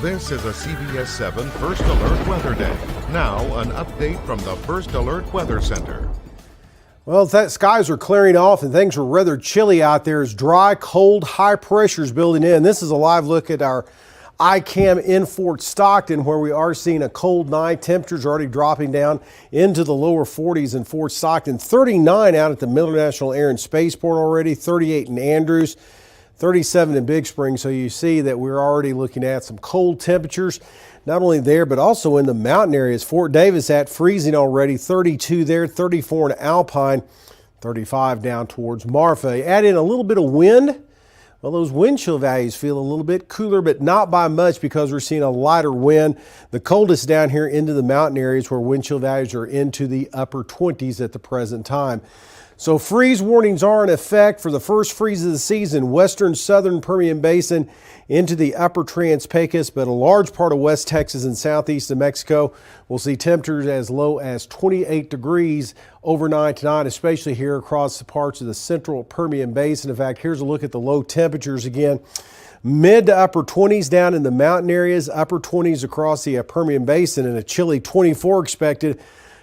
This is a CBS7 First Alert Weather Day. Now, an update from the First Alert Weather Center. Well, skies are clearing off and things are rather chilly out there as dry, cold, high pressures building in. This is a live look at our ICAM in Fort Stockton, where we are seeing a cold night. Temperatures are already dropping down into the lower 40s in Fort Stockton. 39 out at the Miller National Air and Spaceport already, 38 in Andrews, 37 in Big Spring. So you see that we're already looking at some cold temperatures, not only there, but also in the mountain areas. Fort Davis at freezing already, 32 there, 34 in Alpine, 35 down towards Marfa. Add in a little bit of wind. Well, those wind chill values feel a little bit cooler, but not by much because we're seeing a lighter wind. The coldest down here into the mountain areas where wind chill values are into the upper 20s at the present time. So freeze warnings are in effect for the first freeze of the season. Western southern Permian Basin into the upper Trans-Pecos, but a large part of West Texas and southeast of Mexico will see temperatures as low as 28 degrees overnight tonight, especially here across the parts of the central Permian Basin. In fact, here's a look at the low temperatures again. Mid to upper 20s down in the mountain areas, upper 20s across the Permian Basin, and a chilly 24 expected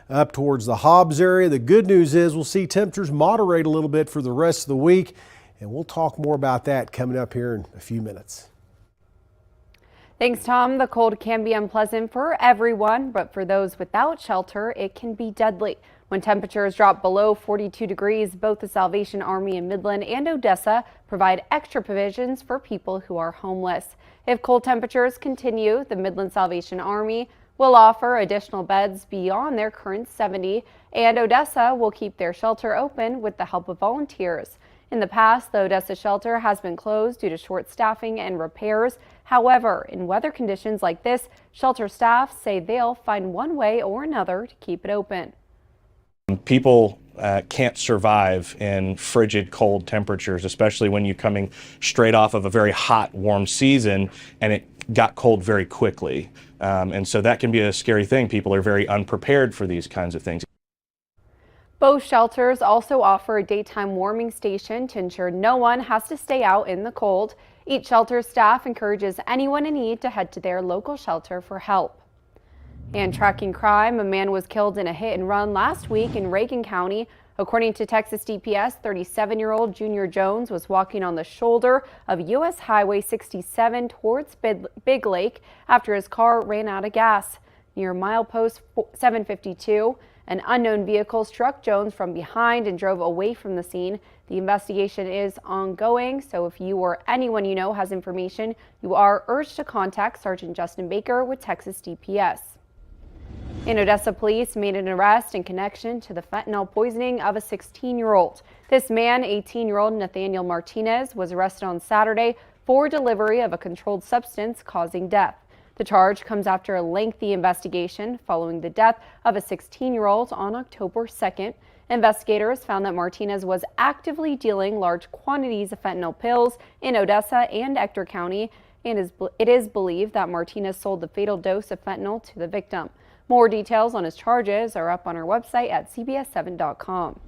up towards the Hobbs area. The good news is we'll see temperatures moderate a little bit for the rest of the week, and we'll talk more about that coming up here in a few minutes. Thanks, Tom. The cold can be unpleasant for everyone, but for those without shelter, it can be deadly. When temperatures drop below 42 degrees, both the Salvation Army in Midland and Odessa provide extra provisions for people who are homeless. If cold temperatures continue, the Midland Salvation Army will offer additional beds beyond their current 70, and Odessa will keep their shelter open with the help of volunteers. In the past, the Odessa shelter has been closed due to short staffing and repairs. However, in weather conditions like this, shelter staff say they'll find one way or another to keep it open. People can't survive in frigid, cold temperatures, especially when you're coming straight off of a very hot, warm season and it got cold very quickly. And so that can be a scary thing. People are very unprepared for these kinds of things. Both shelters also offer a daytime warming station to ensure no one has to stay out in the cold. Each shelter staff encourages anyone in need to head to their local shelter for help. And tracking crime, a man was killed in a hit and run last week in Reagan County. According to Texas DPS, 37-year-old Junior Jones was walking on the shoulder of U.S. Highway 67 towards Big Lake after his car ran out of gas. Near milepost 752, an unknown vehicle struck Jones from behind and drove away from the scene. The investigation is ongoing, so if you or anyone you know has information, you are urged to contact Sergeant Justin Baker with Texas DPS. And Odessa police made an arrest in connection to the fentanyl poisoning of a 16-year-old. This man, 18-year-old Nathaniel Martinez, was arrested on Saturday for delivery of a controlled substance causing death. The charge comes after a lengthy investigation following the death of a 16-year-old on October 2nd. Investigators found that Martinez was actively dealing large quantities of fentanyl pills in Odessa and Ector County, and it is believed that Martinez sold the fatal dose of fentanyl to the victim. More details on his charges are up on our website at CBS7.com.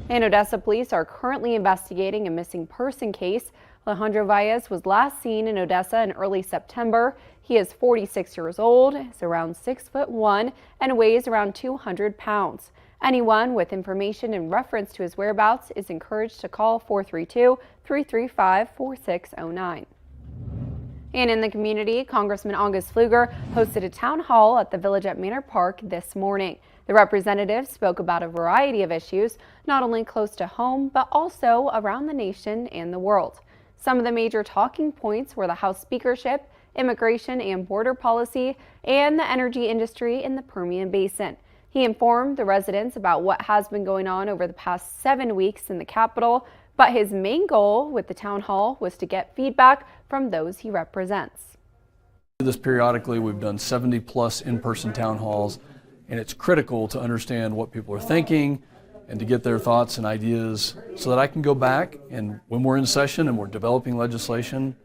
And Odessa police are currently investigating a missing person case. Alejandro Valles was last seen in Odessa in early September. He is 46 years old, is around 6'1", and weighs around 200 pounds. Anyone with information in reference to his whereabouts is encouraged to call 432-335-4609. And in the community, Congressman August Pfluger hosted a town hall at the Village at Manor Park this morning. The representative spoke about a variety of issues, not only close to home, but also around the nation and the world. Some of the major talking points were the House speakership, immigration and border policy, and the energy industry in the Permian Basin. He informed the residents about what has been going on over the past 7 weeks in the Capitol, but his main goal with the town hall was to get feedback from those he represents. This periodically, we've done 70 plus in-person town halls, and it's critical to understand what people are thinking and to get their thoughts and ideas so that I can go back and when we're in session and we're developing legislation,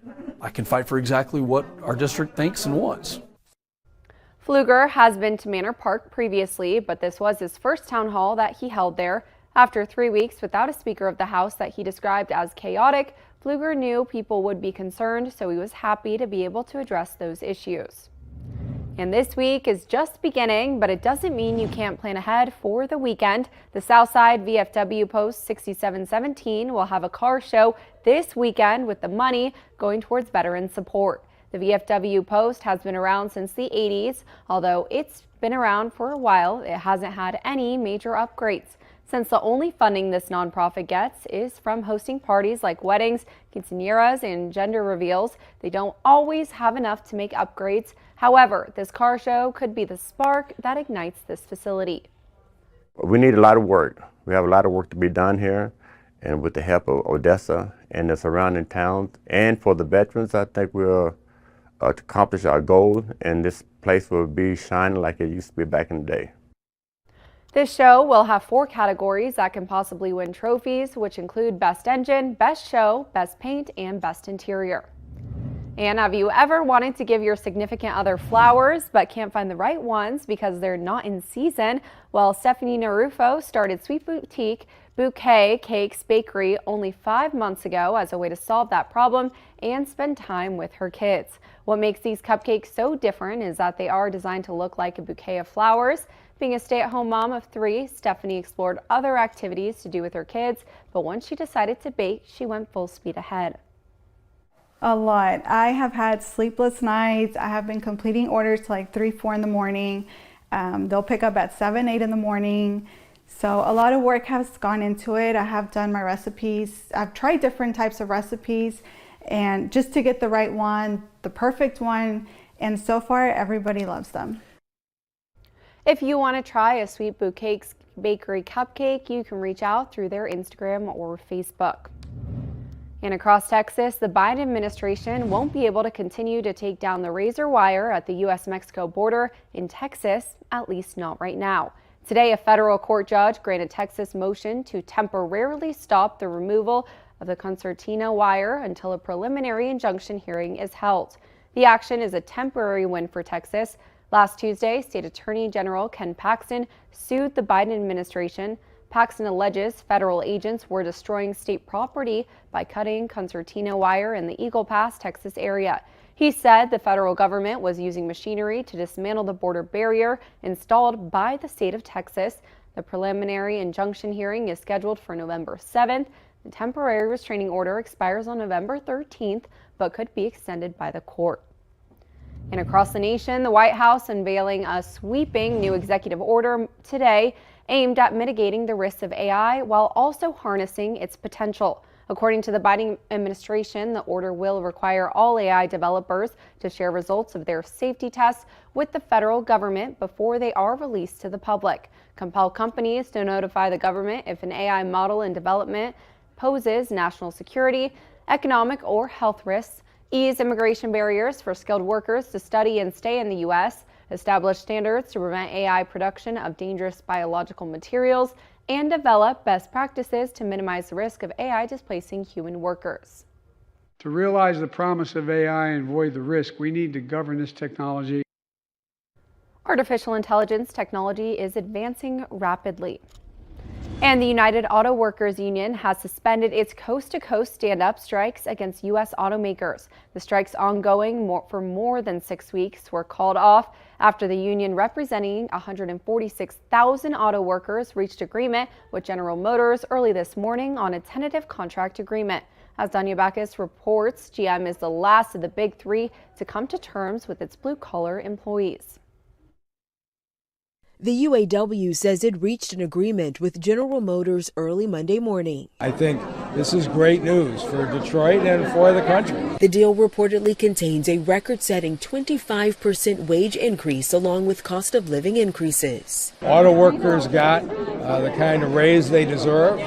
I can fight for exactly what our district thinks and wants. Pfluger has been to Manor Park previously, but this was his first town hall that he held there. After 3 weeks without a Speaker of the House that he described as chaotic, Pfluger knew people would be concerned, so he was happy to be able to address those issues. And this week is just beginning, but it doesn't mean you can't plan ahead for the weekend. The Southside VFW Post 6717 will have a car show this weekend with the money going towards veteran support. The VFW Post has been around since the 80s. Although it's been around for a while, it hasn't had any major upgrades. Since the only funding this nonprofit gets is from hosting parties like weddings, quinceañeras, and gender reveals, they don't always have enough to make upgrades. However, this car show could be the spark that ignites this facility. We need a lot of work. We have a lot of work to be done here, and with the help of Odessa and the surrounding towns, and for the veterans, I think we'll accomplish our goal, and this place will be shining like it used to be back in the day. This show will have 4 categories that can possibly win trophies, which include Best Engine, Best Show, Best Paint, and Best Interior. And have you ever wanted to give your significant other flowers but can't find the right ones because they're not in season? Well, Stephanie Narufo started Sweet Bouquet Cakes Bakery only 5 months ago as a way to solve that problem and spend time with her kids. What makes these cupcakes so different is that they are designed to look like a bouquet of flowers. Being a stay-at-home mom of 3, Stephanie explored other activities to do with her kids, but once she decided to bake, she went full speed ahead. A lot. I have had sleepless nights. I have been completing orders till like 3, 4 in the morning. They'll pick up at 7, 8 in the morning. So a lot of work has gone into it. I have done my recipes. I've tried different types of recipes, and just to get the right one, the perfect one, and so far everybody loves them. If you want to try a Sweet Bouquet Bakery cupcake, you can reach out through their Instagram or Facebook. And across Texas, the Biden administration won't be able to continue to take down the razor wire at the U.S.-Mexico border in Texas, at least not right now. Today, a federal court judge granted Texas motion to temporarily stop the removal of the concertina wire until a preliminary injunction hearing is held. The action is a temporary win for Texas. Last Tuesday, State Attorney General Ken Paxton sued the Biden administration. Paxton alleges federal agents were destroying state property by cutting concertina wire in the Eagle Pass, Texas area. He said the federal government was using machinery to dismantle the border barrier installed by the state of Texas. The preliminary injunction hearing is scheduled for November 7th. The temporary restraining order expires on November 13th, but could be extended by the court. And across the nation, the White House unveiling a sweeping new executive order today aimed at mitigating the risks of AI while also harnessing its potential. According to the Biden administration, the order will require all AI developers to share results of their safety tests with the federal government before they are released to the public. Compel companies to notify the government if an AI model in development poses national security, economic, or health risks. Ease immigration barriers for skilled workers to study and stay in the U.S., establish standards to prevent AI production of dangerous biological materials, and develop best practices to minimize the risk of AI displacing human workers. To realize the promise of AI and avoid the risk, we need to govern this technology. Artificial intelligence technology is advancing rapidly. And the United Auto Workers Union has suspended its coast-to-coast stand-up strikes against U.S. automakers. The strikes, ongoing for more than 6 weeks, were called off after the union, representing 146,000 auto workers, reached agreement with General Motors early this morning on a tentative contract agreement. As Danya Backus reports, GM is the last of the big 3 to come to terms with its blue-collar employees. The UAW says it reached an agreement with General Motors early Monday morning. I think this is great news for Detroit and for the country. The deal reportedly contains a record-setting 25% wage increase along with cost of living increases. Auto workers got the kind of raise they deserve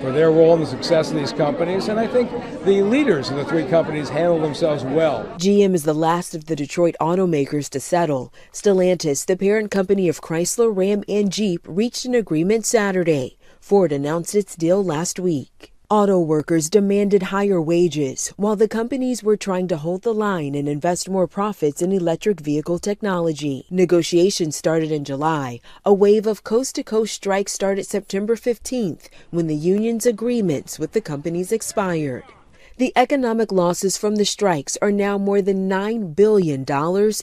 for their role in the success of these companies, and I think the leaders of the 3 companies handled themselves well. GM is the last of the Detroit automakers to settle. Stellantis, the parent company of Chrysler, Ram, and Jeep, reached an agreement Saturday. Ford announced its deal last week. Auto workers demanded higher wages, while the companies were trying to hold the line and invest more profits in electric vehicle technology. Negotiations started in July. A wave of coast-to-coast strikes started September 15th, when the union's agreements with the companies expired. The economic losses from the strikes are now more than $9 billion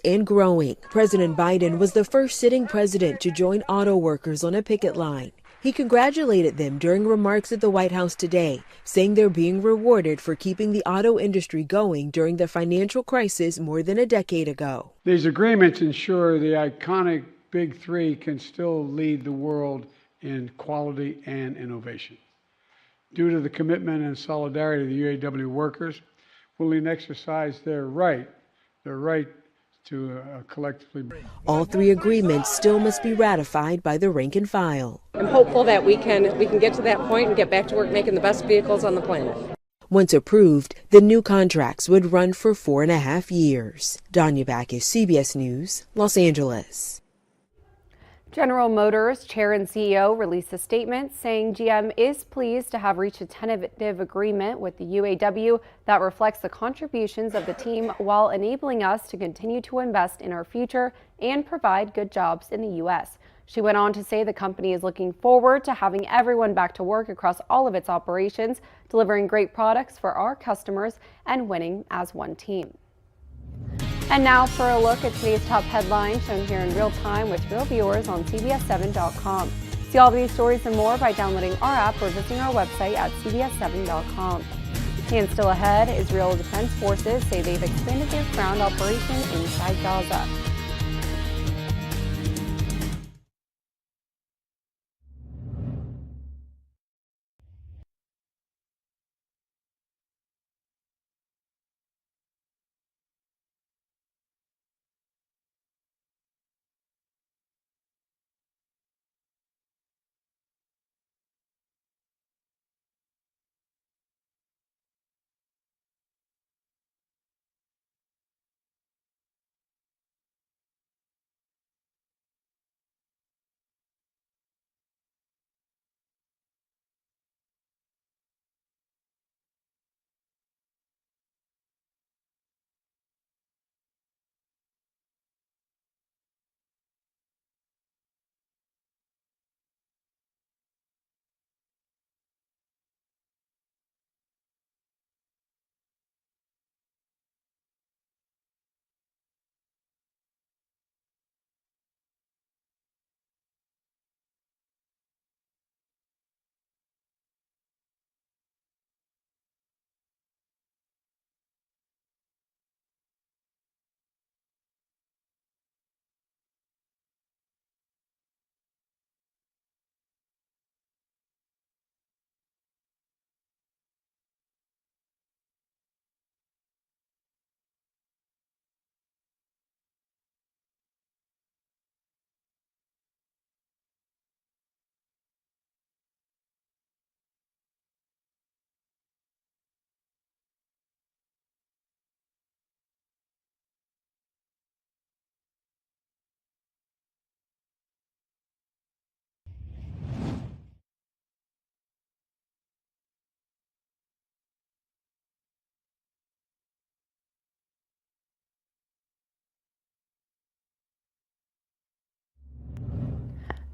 and growing. President Biden was the first sitting president to join auto workers on a picket line. He congratulated them during remarks at the White House today, saying they're being rewarded for keeping the auto industry going during the financial crisis more than a decade ago. These agreements ensure the iconic Big Three can still lead the world in quality and innovation. Due to the commitment and solidarity of the UAW workers, willing to exercise their right to collectively. All three agreements still must be ratified by the rank and file. I'm hopeful that we can get to that point and get back to work making the best vehicles on the planet. Once approved, the new contracts would run for 4.5 years. Danya Backus, CBS News, Los Angeles. General Motors Chair and CEO released a statement saying GM is pleased to have reached a tentative agreement with the UAW that reflects the contributions of the team while enabling us to continue to invest in our future and provide good jobs in the U.S. She went on to say the company is looking forward to having everyone back to work across all of its operations, delivering great products for our customers and winning as one team. And now for a look at today's top headlines shown here in real time with real viewers on CBS7.com. See all of these stories and more by downloading our app or visiting our website at CBS7.com. And still ahead, Israel Defense Forces say they've expanded their ground operation inside Gaza.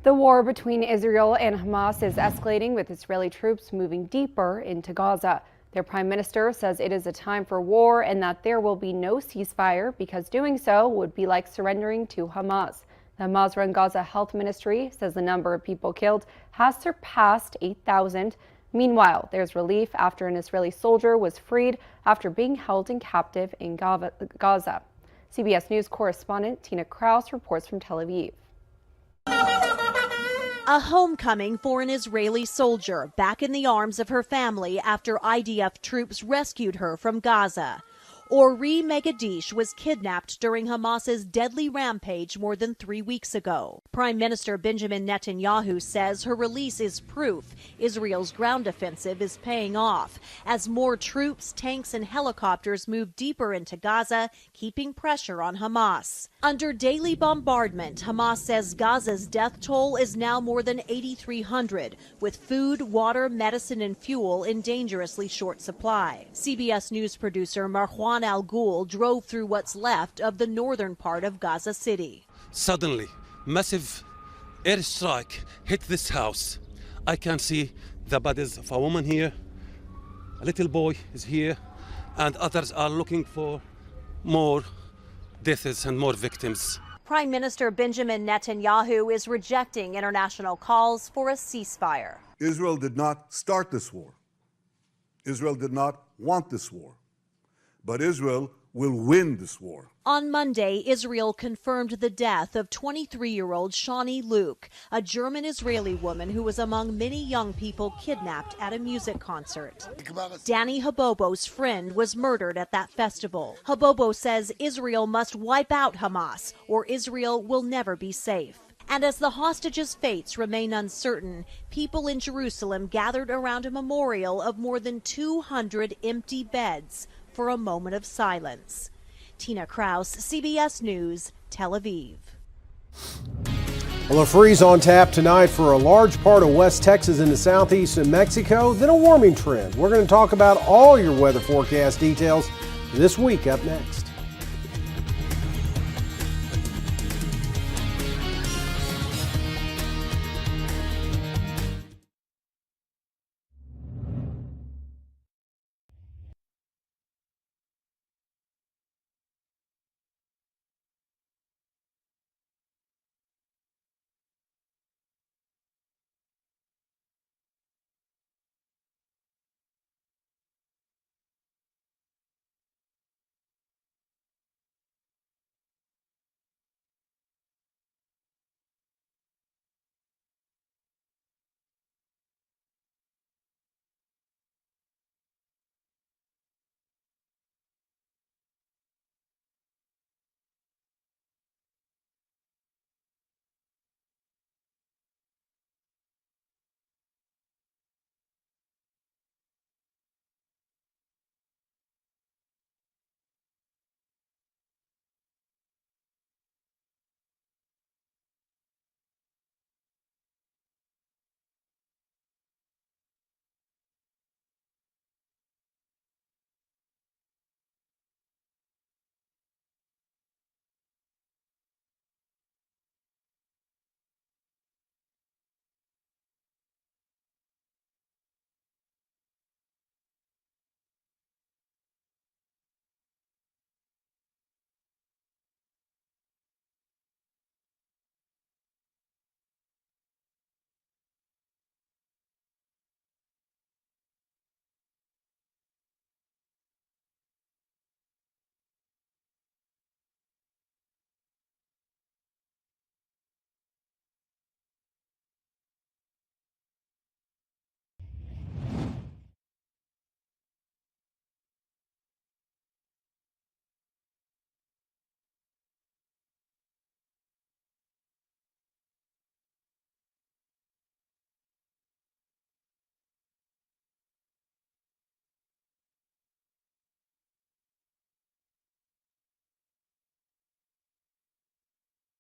The war between Israel and Hamas is escalating, with Israeli troops moving deeper into Gaza. Their prime minister says it is a time for war and that there will be no ceasefire because doing so would be like surrendering to Hamas. The Hamas-run Gaza Health Ministry says the number of people killed has surpassed 8,000. Meanwhile, there's relief after an Israeli soldier was freed after being held in captive in Gaza. CBS News correspondent Tina Kraus reports from Tel Aviv. A homecoming for an Israeli soldier back in the arms of her family after IDF troops rescued her from Gaza. Ori Megadish was kidnapped during Hamas's deadly rampage more than 3 weeks ago. Prime Minister Benjamin Netanyahu says her release is proof Israel's ground offensive is paying off as more troops, tanks, and helicopters move deeper into Gaza, keeping pressure on Hamas. Under daily bombardment, Hamas says Gaza's death toll is now more than 8,300, with food, water, medicine, and fuel in dangerously short supply. CBS News producer Marwan Al Ghul drove through what's left of the northern part of Gaza City. Suddenly, massive airstrike hit this house. I can see the bodies of a woman here, a little boy is here, and others are looking for more deaths and more victims. Prime Minister Benjamin Netanyahu is rejecting international calls for a ceasefire. Israel did not start this war. Israel did not want this war. But Israel will win this war. On Monday, Israel confirmed the death of 23-year-old Shani Luke, a German-Israeli woman who was among many young people kidnapped at a music concert. Danny Habobo's friend was murdered at that festival. Habobo says Israel must wipe out Hamas, or Israel will never be safe. And as the hostages' fates remain uncertain, people in Jerusalem gathered around a memorial of more than 200 empty beds for a moment of silence. Tina Kraus, CBS News, Tel Aviv. Well, a freeze on tap tonight for a large part of West Texas into southeast New Mexico, then a warming trend. We're going to talk about all your weather forecast details this week up next.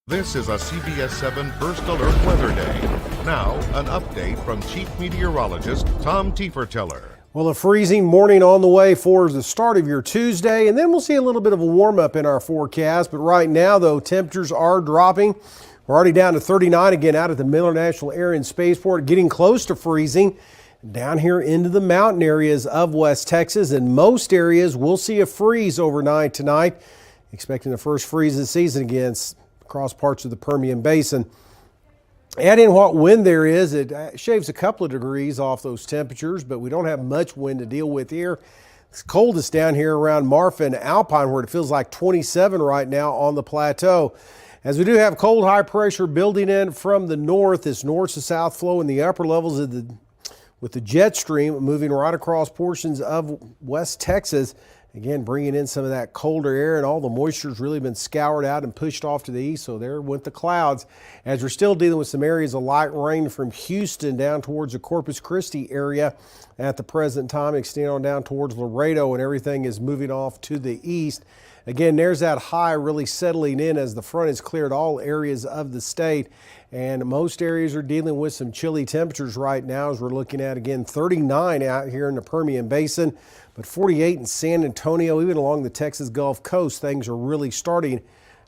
This is a CBS7 First Alert Weather Day. Now, an update from Chief Meteorologist Tom Tieferteller. Well, a freezing morning on the way for the start of your Tuesday, and then we'll see a little bit of a warm up in our forecast. But right now, though, temperatures are dropping. We're already down to 39 again out at the Miller National Air and Spaceport, getting close to freezing. Down here into the mountain areas of West Texas, and most areas will see a freeze overnight tonight. Expecting the first freeze of the season again across parts of the Permian Basin. Add in what wind there is, it shaves a couple of degrees off those temperatures, but we don't have much wind to deal with here. It's coldest down here around Marfa and Alpine, where it feels like 27 right now on the plateau. As we do have cold high pressure building in from the north, this north to south flow in the upper levels of with the jet stream moving right across portions of West Texas. Again, bringing in some of that colder air, and all the moisture's really been scoured out and pushed off to the east, so there went the clouds. As we're still dealing with some areas of light rain from Houston down towards the Corpus Christi area at the present time, extending on down towards Laredo, and everything is moving off to the east. Again, there's that high really settling in as the front has cleared all areas of the state, and most areas are dealing with some chilly temperatures right now, as we're looking at, again, 39 out here in the Permian Basin, but 48 in San Antonio. Even along the Texas Gulf Coast, things are really starting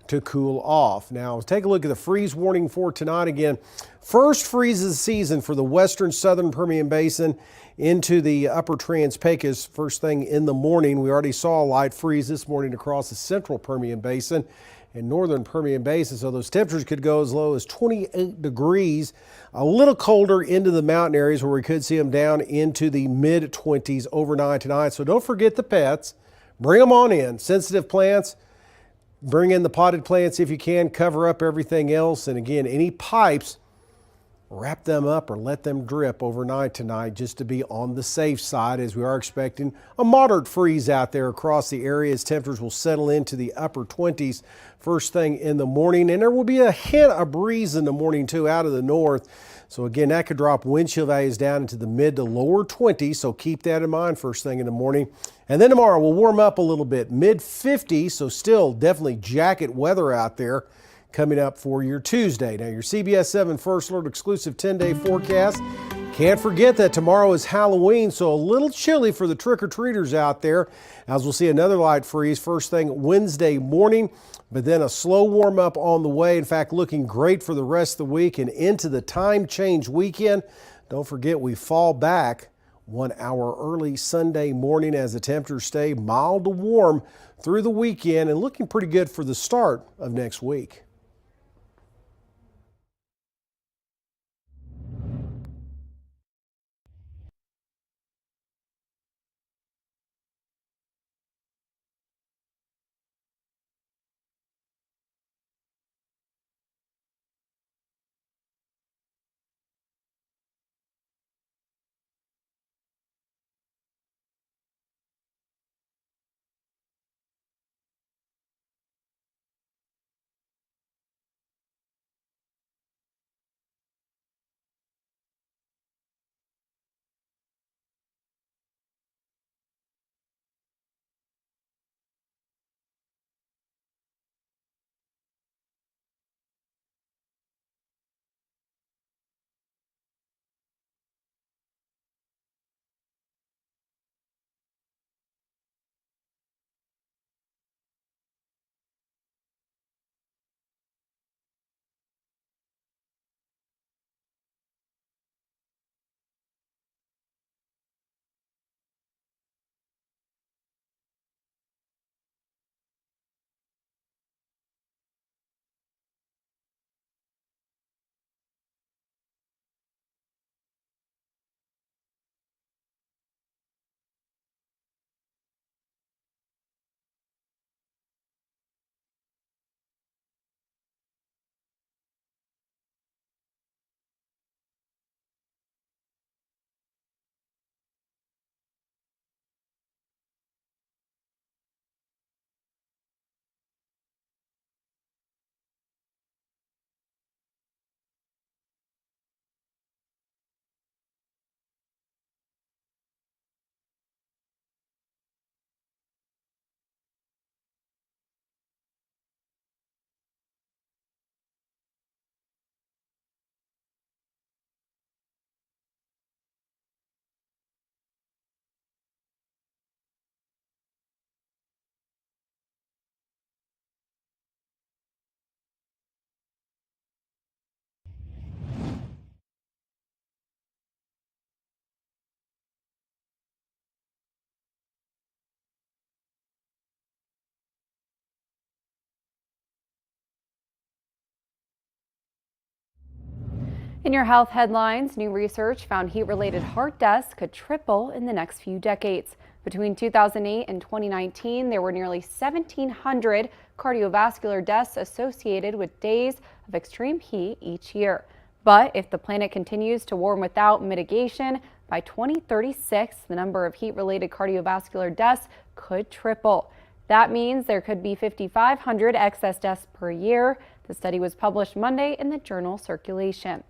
to cool off. Now, let's take a look at the freeze warning for tonight again. First freeze of the season for the western southern Permian Basin into the upper Trans-Pecos first thing in the morning. We already saw a light freeze this morning across the central Permian Basin and northern Permian Basin, so those temperatures could go as low as 28 degrees, a little colder into the mountain areas where we could see them down into the mid-20s overnight tonight. So don't forget the pets. Bring them on in. Sensitive plants, bring in the potted plants if you can, cover up everything else. And again, any pipes, wrap them up or let them drip overnight tonight just to be on the safe side, as we are expecting a moderate freeze out there across the area as temperatures will settle into the upper 20s first thing in the morning. And there will be a hint of breeze in the morning too out of the north. So again, that could drop wind chill values down into the mid to lower 20s. So keep that in mind first thing in the morning. And then tomorrow we'll warm up a little bit, mid 50s. So still definitely jacket weather out there coming up for your Tuesday. Now your CBS7 First Alert exclusive 10-day forecast. Can't forget that tomorrow is Halloween, so a little chilly for the trick-or-treaters out there, as we'll see another light freeze first thing Wednesday morning, but then a slow warm up on the way. In fact, looking great for the rest of the week and into the time change weekend. Don't forget we fall back 1 hour early Sunday morning as the temperatures stay mild to warm through the weekend and looking pretty good for the start of next week. In your health headlines, new research found heat-related heart deaths could triple in the next few decades. Between 2008 and 2019, there were nearly 1,700 cardiovascular deaths associated with days of extreme heat each year. But if the planet continues to warm without mitigation, by 2036, the number of heat-related cardiovascular deaths could triple. That means there could be 5,500 excess deaths per year. The study was published Monday in the journal Circulation.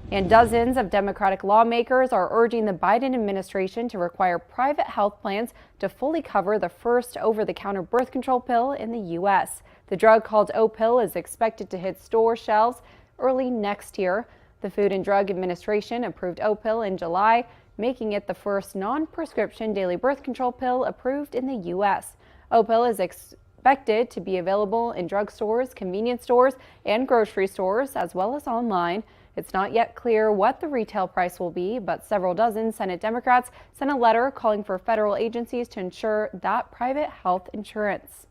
And dozens of Democratic lawmakers are urging the Biden administration to require private health plans to fully cover the first over-the-counter birth control pill in the U.S. The drug called Opill is expected to hit store shelves early next year. The Food and Drug Administration approved Opill in July, making it the first non-prescription daily birth control pill approved in the U.S. Opill is expected to be available in drugstores, convenience stores, and grocery stores, as well as online. It's not yet clear what the retail price will be, but several dozen Senate Democrats sent a letter calling for federal agencies to ensure that private health insurance.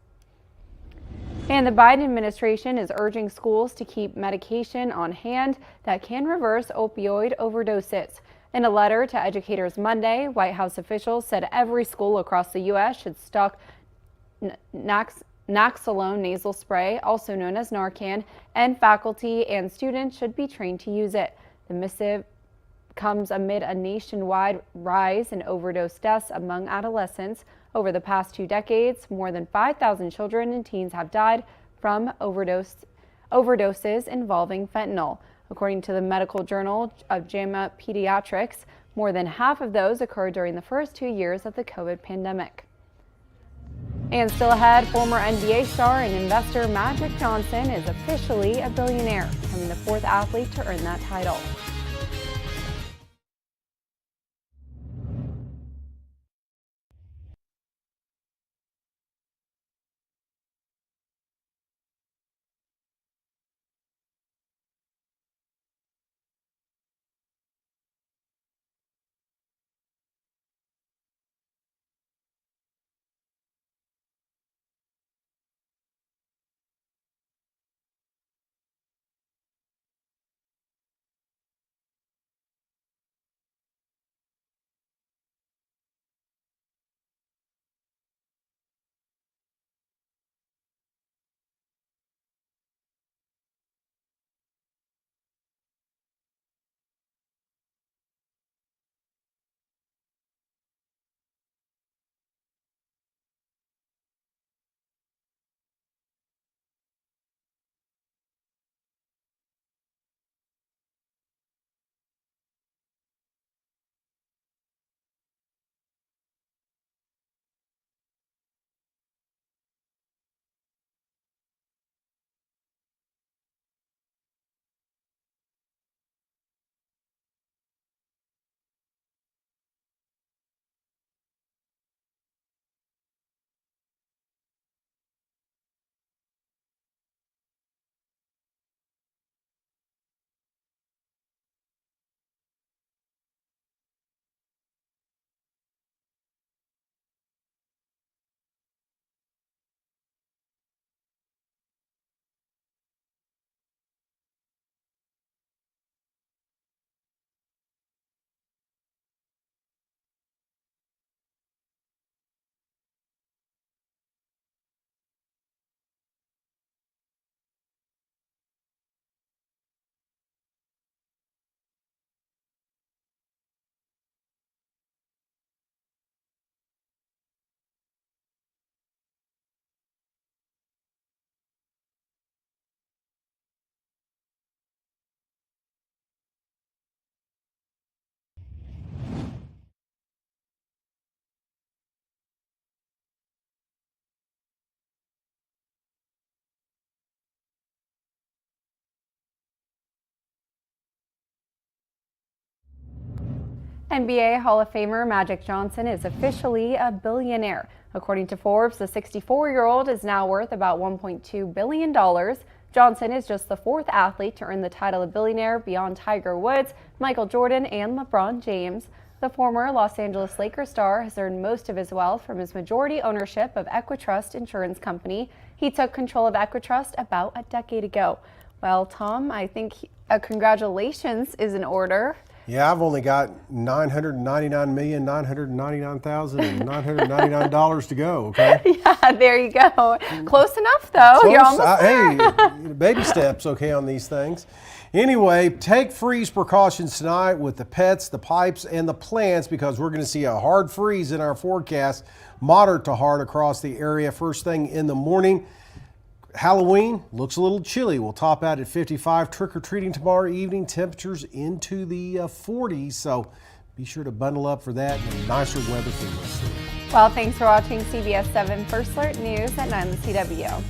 And the Biden administration is urging schools to keep medication on hand that can reverse opioid overdoses. In a letter to educators Monday, White House officials said every school across the U.S. should stock Naloxone nasal spray, also known as Narcan, and faculty and students should be trained to use it. The missive comes amid a nationwide rise in overdose deaths among adolescents. Over the past 2 decades, more than 5,000 children and teens have died from overdoses involving fentanyl. According to the Medical Journal of JAMA Pediatrics, more than half of those occurred during the first 2 years of the COVID pandemic. And still ahead, former NBA star and investor Magic Johnson is officially a billionaire, becoming the 4th athlete to earn that title. NBA Hall of Famer Magic Johnson is officially a billionaire. According to Forbes, the 64-year-old is now worth about $1.2 billion. Johnson is just the 4th athlete to earn the title of billionaire beyond Tiger Woods, Michael Jordan, and LeBron James. The former Los Angeles Lakers star has earned most of his wealth from his majority ownership of Equitrust Insurance Company. He took control of Equitrust about a decade ago. Well, Tom, I think congratulations is in order. Yeah, I've only got $999,999,999 to go, okay? Yeah, there you go. Close enough, though. Close. You're almost there. Hey, baby steps, okay, on these things. Anyway, take freeze precautions tonight with the pets, the pipes, and the plants because we're going to see a hard freeze in our forecast, moderate to hard across the area first thing in the morning. Halloween looks a little chilly. We'll top out at 55. Trick-or-treating tomorrow evening. Temperatures into the 40s. So be sure to bundle up for that and nicer weather for the rest of the week. Well, thanks for watching CBS 7 First Alert News at 9 on the CW.